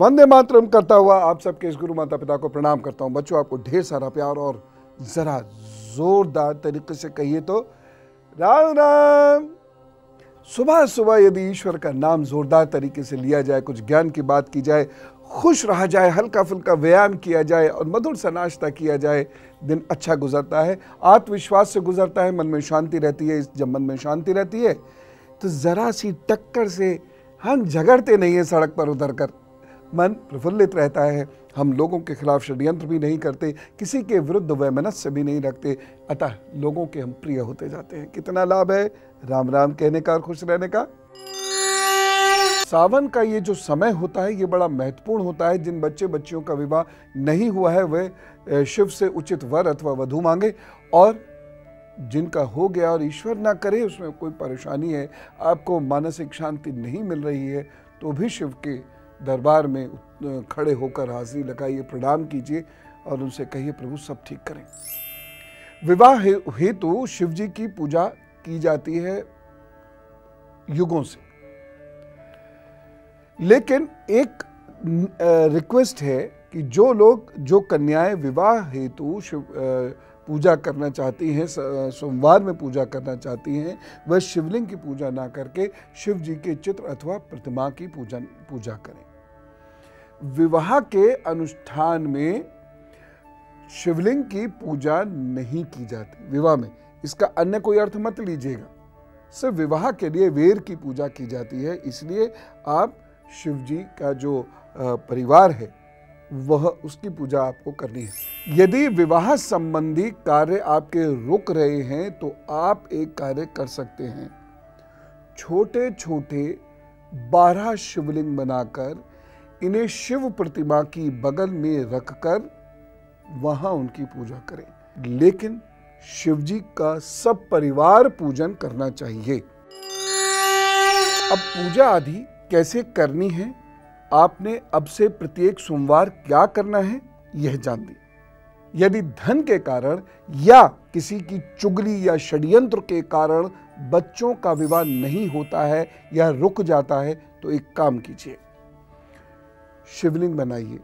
वंदे मातरम करता हुआ आप सबके इस गुरु माता पिता को प्रणाम करता हूं। बच्चों, आपको ढेर सारा प्यार और जरा जोरदार तरीके से कहिए तो राम राम। सुबह सुबह यदि ईश्वर का नाम जोरदार तरीके से लिया जाए, कुछ ज्ञान की बात की जाए, खुश रहा जाए, हल्का फुल्का व्यायाम किया जाए और मधुर सा नाश्ता किया जाए, दिन अच्छा गुजरता है, आत्मविश्वास से गुजरता है, मन में शांति रहती है। जब मन में शांति रहती है तो जरा सी टक्कर से हम झगड़ते नहीं है, सड़क पर उतर कर मन प्रफुल्लित रहता है। हम लोगों के खिलाफ षड्यंत्र भी नहीं करते, किसी के विरुद्ध वैमनस्य भी नहीं रखते, अतः लोगों के हम प्रिय होते जाते हैं। कितना लाभ है राम राम कहने का और खुश रहने का। सावन का ये जो समय होता है ये बड़ा महत्वपूर्ण होता है। जिन बच्चे बच्चियों का विवाह नहीं हुआ है वे शिव से उचित वर अथवा वधू मांगे, और जिनका हो गया और ईश्वर ना करे उसमें कोई परेशानी है, आपको मानसिक शांति नहीं मिल रही है, तो भी शिव के दरबार में खड़े होकर हाजिरी लगाइए, प्रणाम कीजिए और उनसे कहिए प्रभु सब ठीक करें। विवाह हेतु शिव जी की पूजा की जाती है युगों से, लेकिन एक रिक्वेस्ट है कि जो कन्याएं विवाह हेतु शिव पूजा करना चाहती हैं, सोमवार में पूजा करना चाहती हैं, वह शिवलिंग की पूजा ना करके शिव जी के चित्र अथवा प्रतिमा की पूजा करें। विवाह के अनुष्ठान में शिवलिंग की पूजा नहीं की जाती विवाह में, इसका अन्य कोई अर्थ मत लीजिएगा। सिर्फ विवाह के लिए वेर की पूजा की जाती है, इसलिए आप शिव जी का जो परिवार है वह उसकी पूजा आपको करनी है। यदि विवाह संबंधी कार्य आपके रुक रहे हैं तो आप एक कार्य कर सकते हैं, छोटे छोटे 12 शिवलिंग बनाकर इन्हें शिव प्रतिमा की बगल में रखकर वहां उनकी पूजा करें, लेकिन शिव जी का सब परिवार पूजन करना चाहिए। अब पूजा आदि कैसे करनी है, आपने अब से प्रत्येक सोमवार क्या करना है यह जान ली। यदि धन के कारण या किसी की चुगली या षड्यंत्र के कारण बच्चों का विवाह नहीं होता है या रुक जाता है तो एक काम कीजिए, शिवलिंग बनाइए,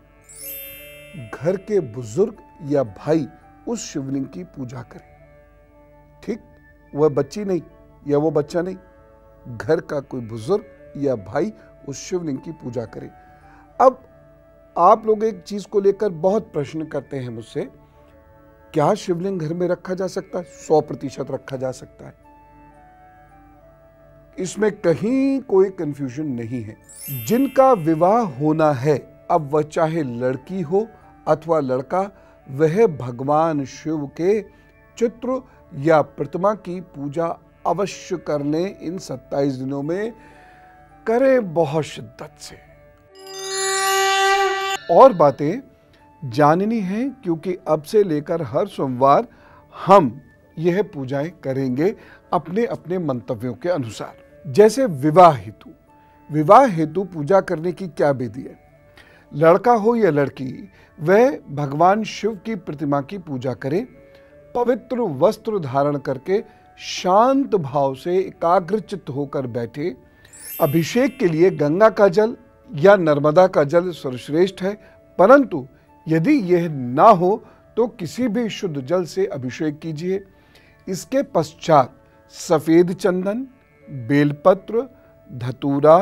घर के बुजुर्ग या भाई उस शिवलिंग की पूजा करें। ठीक, वह बच्ची नहीं या वो बच्चा नहीं, घर का कोई बुजुर्ग या भाई उस शिवलिंग की पूजा करें। अब आप लोग एक चीज को लेकर बहुत प्रश्न करते हैं मुझसे, क्या शिवलिंग घर में रखा जा सकता है? 100% रखा जा सकता है, इसमें कहीं कोई कंफ्यूजन नहीं है। जिनका विवाह होना है, अब वह चाहे लड़की हो अथवा लड़का, वह भगवान शिव के चित्र या प्रतिमा की पूजा अवश्य कर लें। इन 27 दिनों में करें बहुत शिद्दत से। और बातें जाननी है क्योंकि अब से लेकर हर सोमवार हम यह पूजाएं करेंगे अपने अपने मंतव्यों के अनुसार। जैसे विवाह हेतु पूजा करने की क्या विधि है? लड़का हो या लड़की, वह भगवान शिव की प्रतिमा की पूजा करे, पवित्र वस्त्र धारण करके शांत भाव से एकाग्रचित्त होकर बैठे। अभिषेक के लिए गंगा का जल या नर्मदा का जल सर्वश्रेष्ठ है, परंतु यदि यह ना हो तो किसी भी शुद्ध जल से अभिषेक कीजिए। इसके पश्चात सफेद चंदन, बेलपत्र, धतूरा,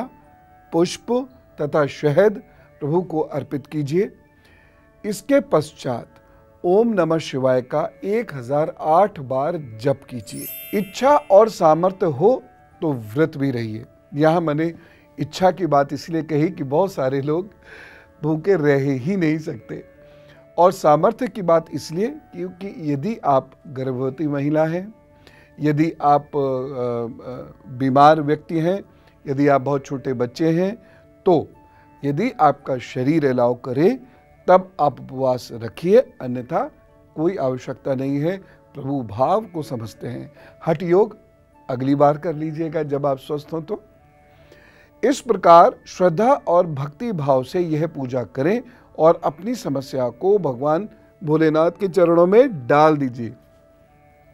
पुष्प तथा शहद प्रभु को अर्पित कीजिए। इसके पश्चात ओम नमः शिवाय का 1008 बार जप कीजिए। इच्छा और सामर्थ्य हो तो व्रत भी रहिए। यहाँ मैंने इच्छा की बात इसलिए कही कि बहुत सारे लोग भूखे रह ही नहीं सकते, और सामर्थ्य की बात इसलिए क्योंकि यदि आप गर्भवती महिला हैं, यदि आप बीमार व्यक्ति हैं, यदि आप बहुत छोटे बच्चे हैं, तो यदि आपका शरीर अलाउ करे तब आप उपवास रखिए, अन्यथा कोई आवश्यकता नहीं है। प्रभु भाव को समझते हैं। हठ योग अगली बार कर लीजिएगा जब आप स्वस्थ हों तो। इस प्रकार श्रद्धा और भक्ति भाव से यह पूजा करें और अपनी समस्या को भगवान भोलेनाथ के चरणों में डाल दीजिए।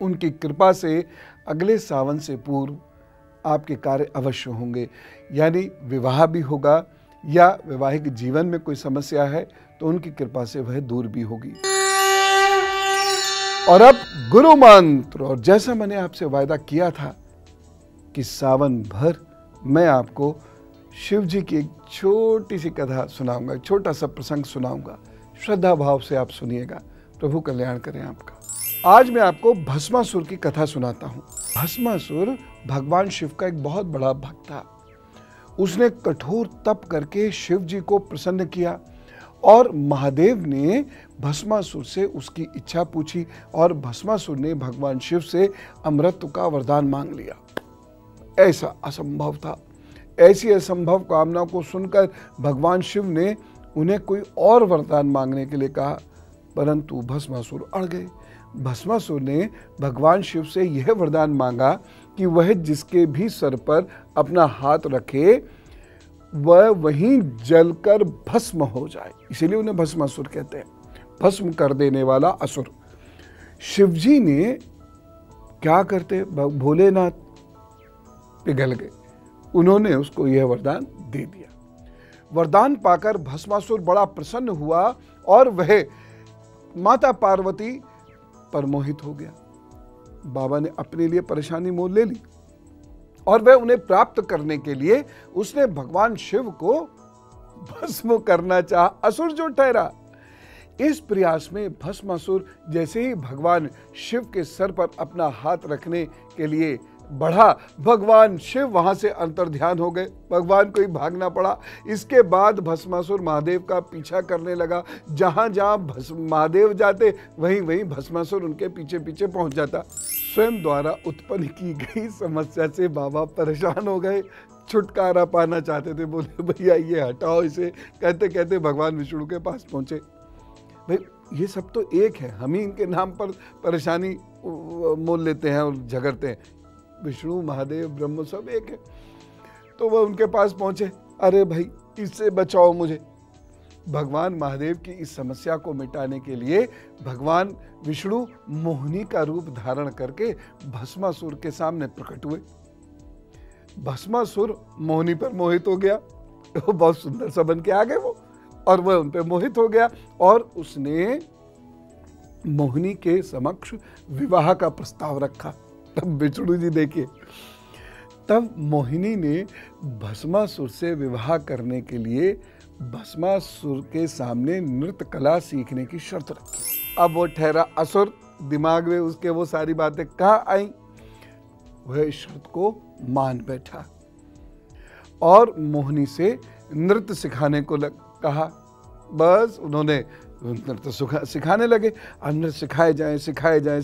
उनकी कृपा से अगले सावन से पूर्व आपके कार्य अवश्य होंगे, यानी विवाह भी होगा, या वैवाहिक जीवन में कोई समस्या है तो उनकी कृपा से वह दूर भी होगी। और अब गुरु मंत्र, और जैसा मैंने आपसे वायदा किया था कि सावन भर मैं आपको शिव जी की एक छोटी सी कथा सुनाऊंगा, एक छोटा सा प्रसंग सुनाऊंगा। श्रद्धा भाव से आप सुनिएगा। प्रभु कल्याण करें आपका। आज मैं आपको भस्मासुर की कथा सुनाता हूं। भस्मासुर भगवान शिव का एक बहुत बड़ा भक्त था। उसने कठोर तप करके शिव जी को प्रसन्न किया और महादेव ने भस्मासुर से उसकी इच्छा पूछी और भस्मासुर ने भगवान शिव से अमृत का वरदान मांग लिया। ऐसा असंभव था। ऐसी असंभव कामना को सुनकर भगवान शिव ने उन्हें कोई और वरदान मांगने के लिए कहा, परंतु भस्मासुर अड़ गए। भस्मासुर ने भगवान शिव से यह वरदान मांगा कि वह जिसके भी सर पर अपना हाथ रखे वह वहीं जलकर भस्म हो जाए। इसीलिए उन्हें भस्मासुर कहते हैं, भस्म कर देने वाला असुर। शिवजी ने क्या करते, भोलेनाथ पिघल गए। उन्होंने उसको यह वरदान दे दिया। वरदान पाकर भस्मासुर बड़ा प्रसन्न हुआ और वह माता पार्वती पर मोहित हो गया। बाबा ने अपने लिए परेशानी मोल ले ली और वह उन्हें प्राप्त करने के लिए उसने भगवान शिव को भस्म करना चाहा। असुर जो ठहरा। इस प्रयास में भस्मासुर जैसे ही भगवान शिव के सर पर अपना हाथ रखने के लिए बढ़ा, भगवान शिव वहां से अंतर्ध्यान हो गए। भगवान को ही भागना पड़ा। इसके बाद भस्मासुर महादेव का पीछा करने लगा। जहां जहां महादेव जाते वहीं वहीं भस्मासुर उनके पीछे पीछे पहुंच जाता। स्वयं द्वारा उत्पन्न की गई समस्या से बाबा परेशान हो गए, छुटकारा पाना चाहते थे। बोले भैया ये हटाओ इसे। कहते कहते भगवान विष्णु के पास पहुंचे। भाई ये सब तो एक है, हम ही इनके नाम पर परेशानी मोल लेते हैं और झगड़ते हैं। विष्णु महादेव ब्रह्म सब एक है। तो वह उनके पास पहुंचे, अरे भाई इससे बचाओ मुझे। भगवान महादेव की इस समस्या को मिटाने के लिए भगवान विष्णु मोहिनी का रूप धारण करके भस्मासुर के सामने प्रकट हुए। भस्मासुर मोहिनी पर मोहित हो गया। वो बहुत सुंदर सा बन के आ गए वो, और वह उन पर मोहित हो गया और उसने मोहिनी के समक्ष विवाह का प्रस्ताव रखा। तब विष्णु जी देखिए, तब मोहिनी ने भस्मासुर से विवाह करने के लिए भस्मासुर के सामने नृत्य कला सीखने की शर्त रखी। अब वो ठहरा असुर, दिमाग में उसके वो सारी बातें कहाँ आई। वह इस शर्त को मान बैठा और मोहिनी से नृत्य सिखाने को कहा। बस उन्होंने नृत्य सिखाने लगे। नृत्य सिखाए जाएं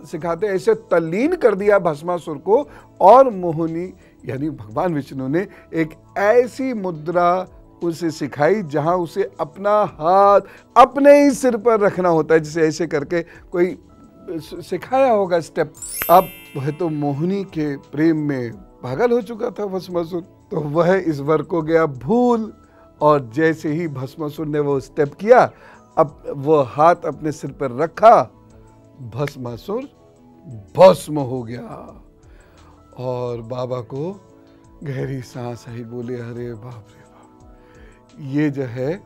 सिखाते ऐसे तल्लीन कर दिया भस्मासुर को। और मोहिनी यानी भगवान विष्णु ने एक ऐसी मुद्रा उसे सिखाई जहां उसे अपना हाथ अपने ही सिर पर रखना होता है, जिसे ऐसे करके कोई सिखाया होगा स्टेप। अब वह तो मोहिनी के प्रेम में पागल हो चुका था भस्मासुर, तो वह इस वर को गया भूल। और जैसे ही भस्मासुर ने वो स्टेप किया, अब वो हाथ अपने सिर पर रखा, भस्मासुर भस्म हो गया। और बाबा को गहरी सांस आई। बोले अरे बाप रे बाप। ये जो है,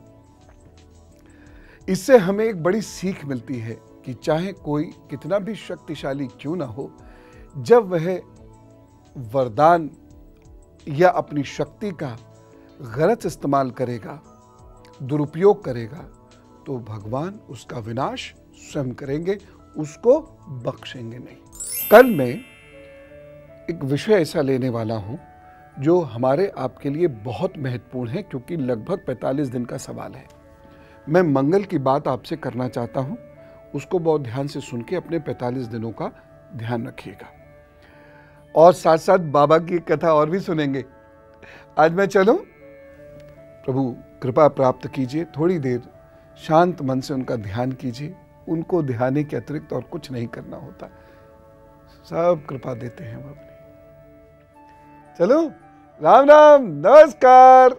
इससे हमें एक बड़ी सीख मिलती है कि चाहे कोई कितना भी शक्तिशाली क्यों ना हो, जब वह वरदान या अपनी शक्ति का गलत इस्तेमाल करेगा, दुरुपयोग करेगा, तो भगवान उसका विनाश स्वयं करेंगे, उसको बख्शेंगे नहीं। कल मैं एक विषय ऐसा लेने वाला हूं जो हमारे आपके लिए बहुत महत्वपूर्ण है, क्योंकि लगभग 45 दिन का सवाल है। मैं मंगल की बात आपसे करना चाहता हूं, उसको बहुत ध्यान से सुन के अपने 45 दिनों का ध्यान रखिएगा। और साथ साथ बाबा की कथा और भी सुनेंगे। आज मैं चलूं? प्रभु कृपा प्राप्त कीजिए। थोड़ी देर शांत मन से उनका ध्यान कीजिए। उनको ध्यान के अतिरिक्त और कुछ नहीं करना होता। सब कृपा देते हैं वो अपनी। चलो, राम राम, नमस्कार।